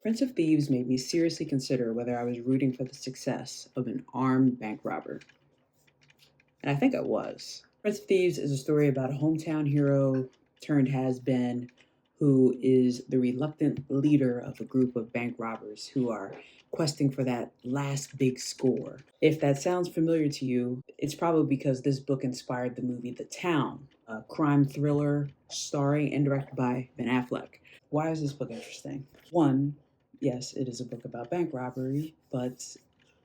Prince of Thieves made me seriously consider whether I was rooting for the success of an armed bank robber. And I think I was. Prince of Thieves is a story about a hometown hero turned has been who is the reluctant leader of a group of bank robbers who are questing for that last big score. If that sounds familiar to you, it's probably because this book inspired the movie The Town, a crime thriller starring and directed by Ben Affleck. Why is this book interesting? One, yes, it is a book about bank robbery, but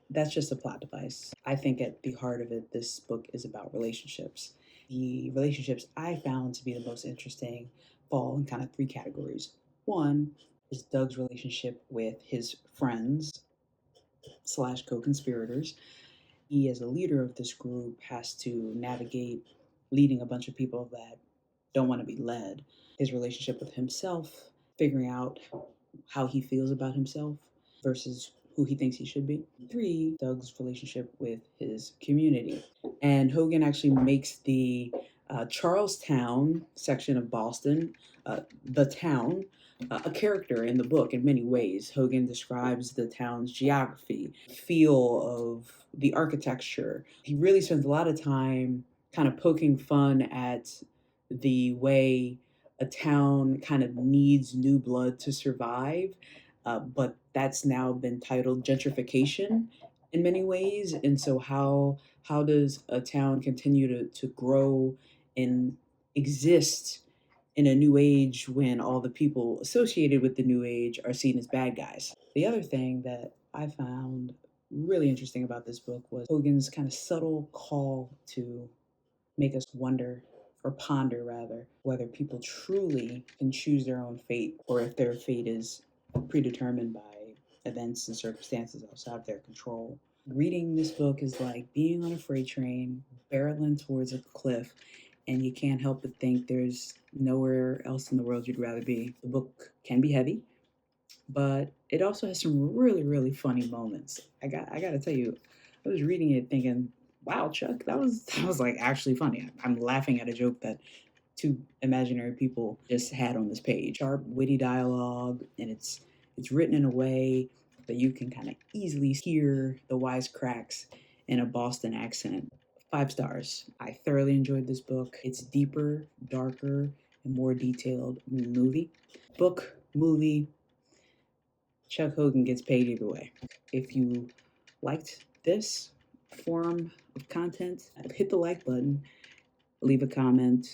that's just a plot device. I think at the heart of it, this book is about relationships. The relationships I found to be the most interesting fall in kind of three categories. One is Doug's relationship with his friends slash co-conspirators. He, as a leader of this group, has to navigate leading a bunch of people that don't want to be led. His relationship with himself, figuring out how he feels about himself versus who he thinks he should be. Three, Doug's relationship with his community. And Hogan actually makes the Charlestown section of Boston, the town, a character in the book in many ways. Hogan describes the town's geography, feel of the architecture. He really spends a lot of time kind of poking fun at the way a town kind of needs new blood to survive, but that's now been titled gentrification in many ways. And so, how does a town continue to grow and exist in a new age when all the people associated with the new age are seen as bad guys? The other thing that I found really interesting about this book was Hogan's kind of subtle call to make us wonder or ponder rather whether people truly can choose their own fate or if their fate is predetermined by events and circumstances outside of their control. Reading this book is like being on a freight train barreling towards a cliff and you can't help but think there's nowhere else in the world you'd rather be. The book can be heavy, but it also has some really funny moments. I got to tell you, I was reading it thinking, "Wow, Chuck, that was like actually funny." I'm laughing at a joke that two imaginary people just had on this page. Sharp, witty dialogue, and it's written in a way that you can kind of easily hear the wisecracks in a Boston accent. 5 stars. I thoroughly enjoyed this book. It's deeper, darker, and more detailed than the movie. Book, movie, Chuck Hogan gets paid either way. If you liked this form of content, hit the like button, leave a comment,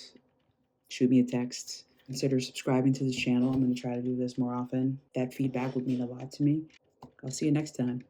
shoot me a text. Consider subscribing to this channel. I'm going to try to do this more often. That feedback would mean a lot to me. I'll see you next time.